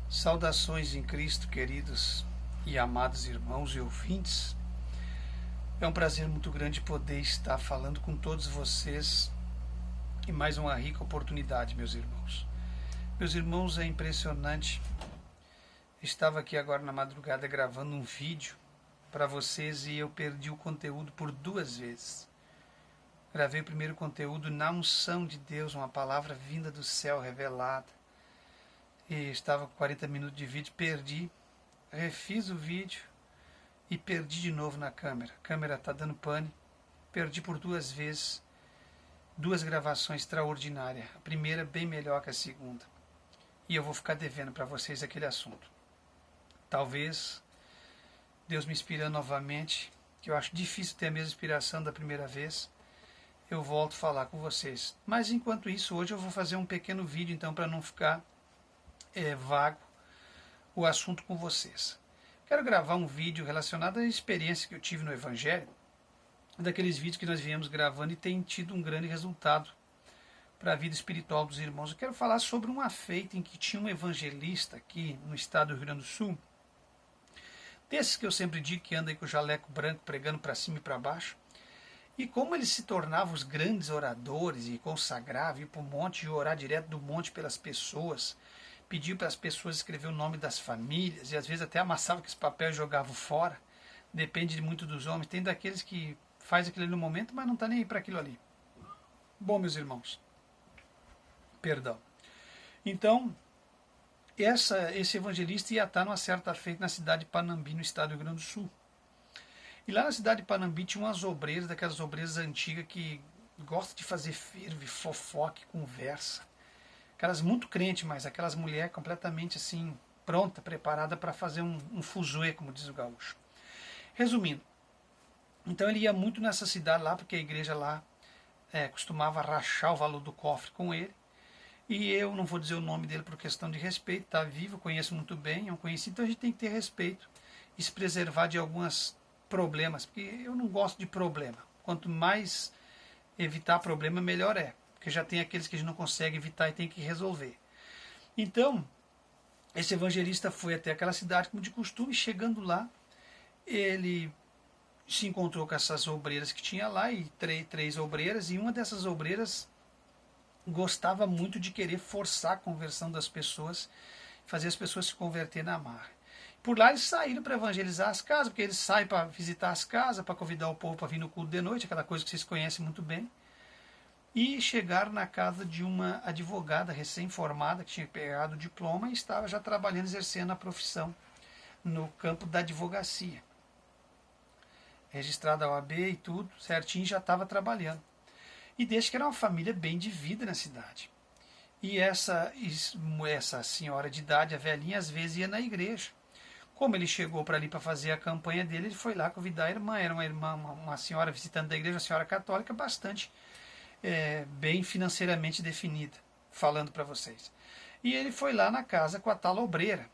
Saudações em Cristo, queridos e amados irmãos e ouvintes. É um prazer muito grande poder estar falando com todos vocês e mais uma rica oportunidade, meus irmãos. Meus irmãos, é impressionante. Estava aqui agora na madrugada gravando um vídeo para vocês e eu perdi o conteúdo por 2 vezes. Gravei o primeiro conteúdo na unção de Deus, uma palavra vinda do céu revelada. E estava com 40 minutos de vídeo, perdi, refiz o vídeo e perdi de novo na câmera. A câmera está dando pane, perdi por 2 vezes, 2 gravações extraordinárias. A primeira bem melhor que a segunda. E eu vou ficar devendo para vocês aquele assunto. Talvez Deus me inspirando novamente, que eu acho difícil ter a mesma inspiração da primeira vez, eu volto a falar com vocês. Mas enquanto isso, hoje eu vou fazer um pequeno vídeo, então, para não ficar vago o assunto com vocês. Quero gravar um vídeo relacionado à experiência que eu tive no Evangelho, daqueles vídeos que nós viemos gravando e tem tido um grande resultado para a vida espiritual dos irmãos. Eu quero falar sobre uma feita em que tinha um evangelista aqui no estado do Rio Grande do Sul, desses que eu sempre digo que anda aí com o jaleco branco pregando para cima e para baixo, e como ele se tornava os grandes oradores e consagrava, ia para o monte e orar direto do monte pelas pessoas, pedia para as pessoas escrever o nome das famílias, e às vezes até amassava esse papel e jogava fora, depende muito dos homens. Tem daqueles que faz aquilo ali no momento, mas não está nem aí para aquilo ali. Bom, meus irmãos, perdão. Então, esse evangelista ia estar numa certa feita na cidade de Panambi, no estado do Rio Grande do Sul. E lá na cidade de Panambi tinha umas obreiras, daquelas obreiras antigas que gostam de fazer fervo, fofoca e conversa. Aquelas muito crentes, mas aquelas mulheres completamente assim, pronta, preparada para fazer um fuzuê, como diz o gaúcho. Resumindo, então ele ia muito nessa cidade lá, porque a igreja lá costumava rachar o valor do cofre com ele. E eu não vou dizer o nome dele por questão de respeito, está vivo, eu conheço muito bem, é um conhecido, então a gente tem que ter respeito e se preservar de alguns problemas, porque eu não gosto de problema. Quanto mais evitar problema, melhor é, porque já tem aqueles que a gente não consegue evitar e tem que resolver. Então, esse evangelista foi até aquela cidade como de costume, chegando lá, ele se encontrou com essas obreiras que tinha lá, e três obreiras, e uma dessas obreiras gostava muito de querer forçar a conversão das pessoas, fazer as pessoas se converter na marra. Por lá eles saíram para evangelizar as casas, porque eles saem para visitar as casas, para convidar o povo para vir no culto de noite, aquela coisa que vocês conhecem muito bem. E chegaram na casa de uma advogada recém-formada, que tinha pegado o diploma e estava já trabalhando, exercendo a profissão no campo da advocacia. Registrada a OAB e tudo, certinho, já estava trabalhando. E desde que era uma família bem de vida na cidade. E essa senhora de idade, a velhinha, às vezes ia na igreja. Como ele chegou para ali para fazer a campanha dele, ele foi lá convidar a irmã. Era uma irmã, uma senhora visitante da igreja, uma senhora católica, bastante bem financeiramente definida, falando para vocês. E ele foi lá na casa com a tal obreira.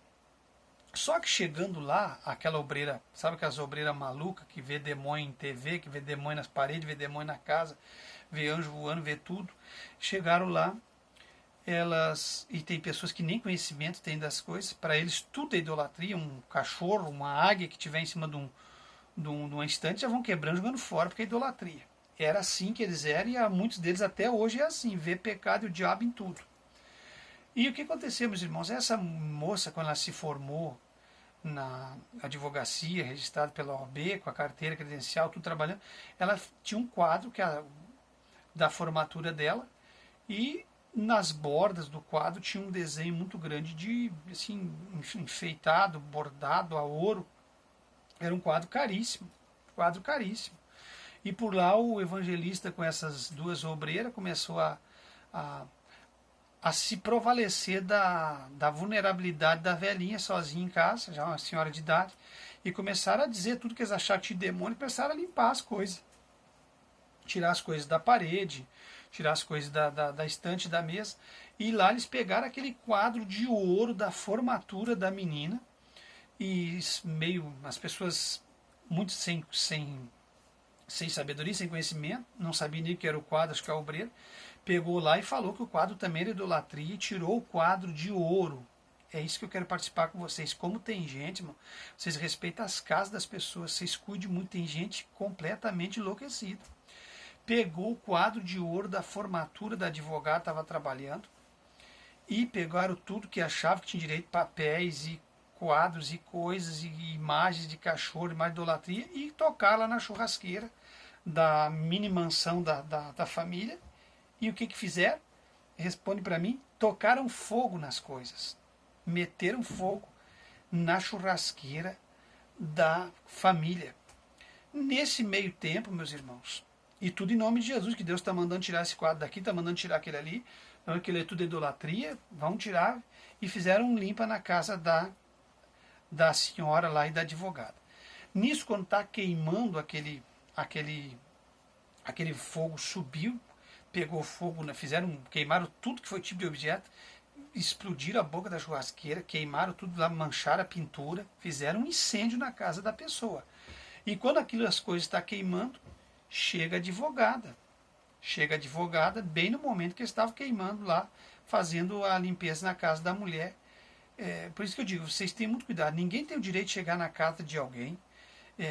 Só que chegando lá, aquela obreira, sabe aquelas obreiras malucas que vê demônio em TV, que vê demônio nas paredes, vê demônio na casa, vê anjo voando, vê tudo. Chegaram lá, e tem pessoas que nem conhecimento têm das coisas, para eles tudo é idolatria, um cachorro, uma águia que estiver em cima de uma estante já vão quebrando, jogando fora, porque é idolatria. Era assim que eles eram, e há muitos deles até hoje é assim, vê pecado e o diabo em tudo. E o que aconteceu, meus irmãos? Essa moça, quando ela se formou na advocacia, registrada pela OAB, com a carteira credencial, tudo trabalhando, ela tinha um quadro da formatura dela, e nas bordas do quadro tinha um desenho muito grande assim, enfeitado, bordado a ouro. Era um quadro caríssimo, E por lá o evangelista, com essas duas obreiras, começou a se provalecer da vulnerabilidade da velhinha sozinha em casa, já uma senhora de idade, e começaram a dizer tudo que eles acharam que tinha demônio, e começaram a limpar as coisas, tirar as coisas da parede, tirar as coisas da estante da mesa, e lá eles pegaram aquele quadro de ouro da formatura da menina, e as pessoas muito sem sabedoria, sem conhecimento, não sabia nem o que era o quadro, acho que é a obreira, pegou lá e falou que o quadro também era idolatria e tirou o quadro de ouro É isso que eu quero participar com vocês. Como tem gente, irmão, vocês respeitam as casas das pessoas, vocês cuidem muito. Tem gente completamente enlouquecida. Pegou o quadro de ouro da formatura da advogada, estava trabalhando, e pegaram tudo que achava que tinha direito, papéis e quadros e coisas, e imagens de cachorro, imagem de idolatria, e tocaram lá na churrasqueira da mini mansão da família. E o que fizeram? Responde para mim: tocaram fogo nas coisas, meteram fogo na churrasqueira da família. Nesse meio tempo, meus irmãos, e tudo em nome de Jesus, que Deus está mandando tirar esse quadro daqui, está mandando tirar aquele ali, aquele é tudo idolatria, vão tirar, e fizeram um limpa na casa da senhora lá e da advogada. Nisso, quando está queimando aquele fogo, subiu, pegou fogo, queimaram tudo que foi tipo de objeto, explodiram a boca da churrasqueira, queimaram tudo lá, mancharam a pintura, fizeram um incêndio na casa da pessoa. E quando as coisas estão queimando, chega a advogada. Chega a advogada bem no momento que estava queimando lá, fazendo a limpeza na casa da mulher. Por isso que eu digo, vocês têm muito cuidado. Ninguém tem o direito de chegar na casa de alguém,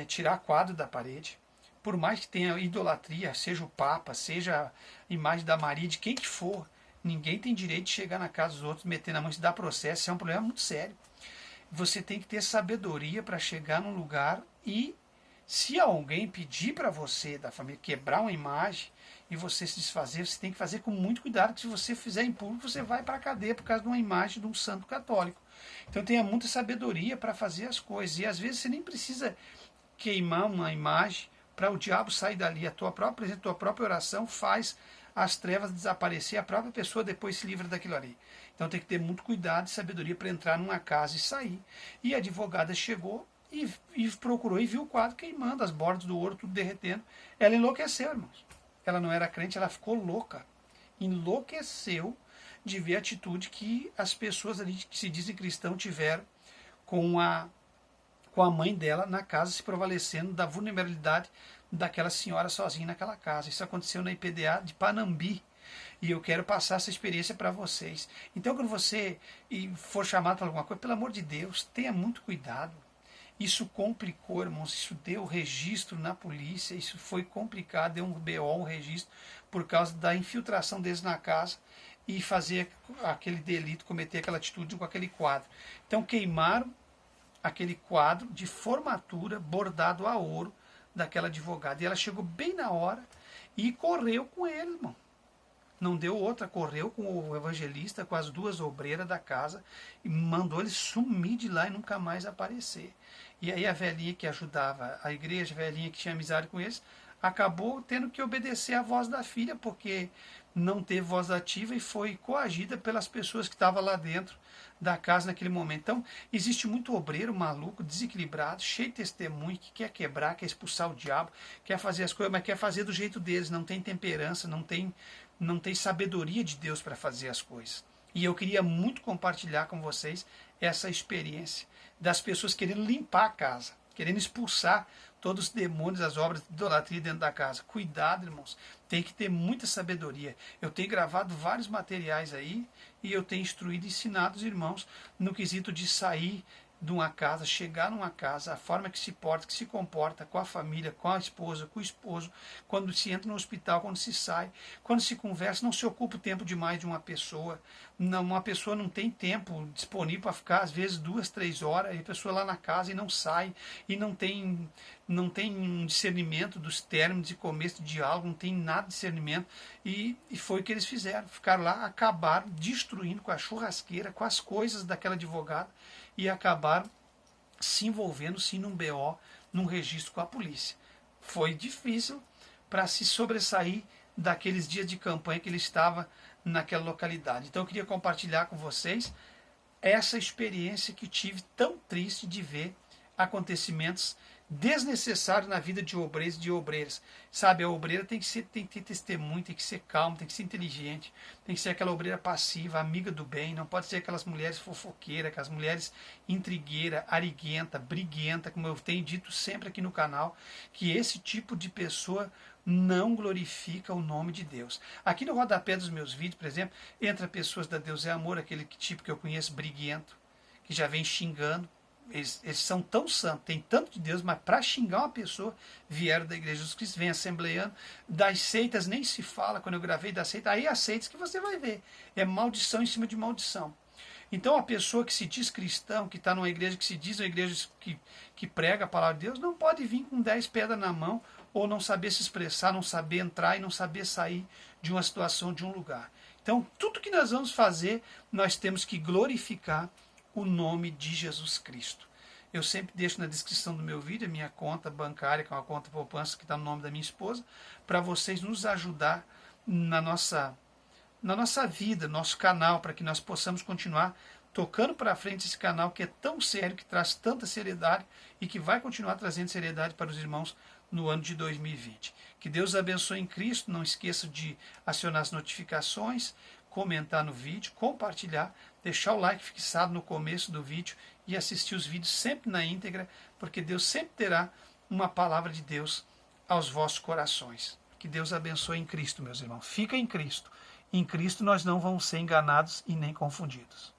tirar quadro da parede, por mais que tenha idolatria, seja o Papa, seja a imagem da Maria, de quem que for, ninguém tem direito de chegar na casa dos outros, meter na mão, se dar processo, isso é um problema muito sério. Você tem que ter sabedoria para chegar num lugar e, se alguém pedir para você, da família, quebrar uma imagem e você se desfazer, você tem que fazer com muito cuidado, que se você fizer em público, você vai para a cadeia por causa de uma imagem de um santo católico. Então tenha muita sabedoria para fazer as coisas, e às vezes você nem precisa queimar uma imagem para o diabo sair dali. A tua própria presença, a tua própria oração faz as trevas desaparecer, a própria pessoa depois se livra daquilo ali. Então tem que ter muito cuidado e sabedoria para entrar numa casa e sair. E a advogada chegou e procurou e viu o quadro queimando, as bordas do ouro tudo derretendo. Ela enlouqueceu, irmãos. Ela não era crente, ela ficou louca. Enlouqueceu de ver a atitude que as pessoas ali que se dizem cristãos tiveram com a mãe dela na casa, se prevalecendo da vulnerabilidade daquela senhora sozinha naquela casa. Isso aconteceu na IPDA de Panambi. E eu quero passar essa experiência para vocês. Então, quando você for chamado para alguma coisa, pelo amor de Deus, tenha muito cuidado. Isso complicou, irmãos, isso deu registro na polícia, isso foi complicado, deu um BO, um registro, por causa da infiltração deles na casa e fazer aquele delito, cometer aquela atitude com aquele quadro. Então, queimaram aquele quadro de formatura bordado a ouro daquela advogada. E ela chegou bem na hora e correu com ele, irmão. Não deu outra, correu com o evangelista, com as duas obreiras da casa, e mandou ele sumir de lá e nunca mais aparecer. E aí a velhinha que ajudava a igreja, a velhinha que tinha amizade com eles, acabou tendo que obedecer à voz da filha, porque não teve voz ativa e foi coagida pelas pessoas que estavam lá dentro da casa naquele momento. Então, existe muito obreiro maluco, desequilibrado, cheio de testemunho, que quer quebrar, quer expulsar o diabo, quer fazer as coisas, mas quer fazer do jeito deles, não tem temperança, não tem sabedoria de Deus para fazer as coisas. E eu queria muito compartilhar com vocês essa experiência das pessoas querendo limpar a casa, querendo expulsar todos os demônios, as obras de idolatria dentro da casa. Cuidado, irmãos, tem que ter muita sabedoria. Eu tenho gravado vários materiais aí e eu tenho instruído e ensinado os irmãos no quesito de sair de uma casa, chegar numa casa, a forma que se porta, que se comporta com a família, com a esposa, com o esposo, quando se entra no hospital, quando se sai, quando se conversa, não se ocupa o tempo demais de uma pessoa. Não, uma pessoa não tem tempo disponível para ficar, às vezes, 2, 3 horas, e a pessoa lá na casa e não sai, e não tem um discernimento dos términos e começo de diálogo, não tem nada de discernimento, e foi o que eles fizeram, ficaram lá, acabaram destruindo com a churrasqueira, com as coisas daquela advogada, e acabaram se envolvendo sim num BO, num registro com a polícia. Foi difícil para se sobressair daqueles dias de campanha que ele estava naquela localidade. Então eu queria compartilhar com vocês essa experiência que tive tão triste de ver acontecimentos desnecessários na vida de obreiros e de obreiras. Sabe, a obreira tem que ter testemunho, tem que ser calma, tem que ser inteligente, tem que ser aquela obreira passiva, amiga do bem, não pode ser aquelas mulheres fofoqueiras, aquelas mulheres intrigueiras, ariguenta, briguenta, como eu tenho dito sempre aqui no canal, que esse tipo de pessoa não glorifica o nome de Deus. Aqui no rodapé dos meus vídeos, por exemplo, entra pessoas da Deus é Amor, aquele tipo que eu conheço, briguento, que já vem xingando. Eles são tão santos, tem tanto de Deus, mas para xingar uma pessoa, vieram da Igreja de Jesus Cristo, vem assembleando. Das seitas nem se fala, quando eu gravei da seita, aí as seitas que você vai ver. É maldição em cima de maldição. Então a pessoa que se diz cristão, que está numa igreja que se diz uma igreja que prega a palavra de Deus, não pode vir com 10 pedras na mão, ou não saber se expressar, não saber entrar e não saber sair de uma situação, de um lugar. Então tudo que nós vamos fazer, nós temos que glorificar o nome de Jesus Cristo. Eu sempre deixo na descrição do meu vídeo a minha conta bancária, que é uma conta poupança que está no nome da minha esposa, para vocês nos ajudar na nossa vida, nosso canal, para que nós possamos continuar tocando para frente esse canal que é tão sério, que traz tanta seriedade e que vai continuar trazendo seriedade para os irmãos no ano de 2020. Que Deus abençoe em Cristo. Não esqueça de acionar as notificações, comentar no vídeo, compartilhar, deixar o like fixado no começo do vídeo e assistir os vídeos sempre na íntegra, porque Deus sempre terá uma palavra de Deus aos vossos corações. Que Deus abençoe em Cristo, meus irmãos. Fica em Cristo. Em Cristo nós não vamos ser enganados e nem confundidos.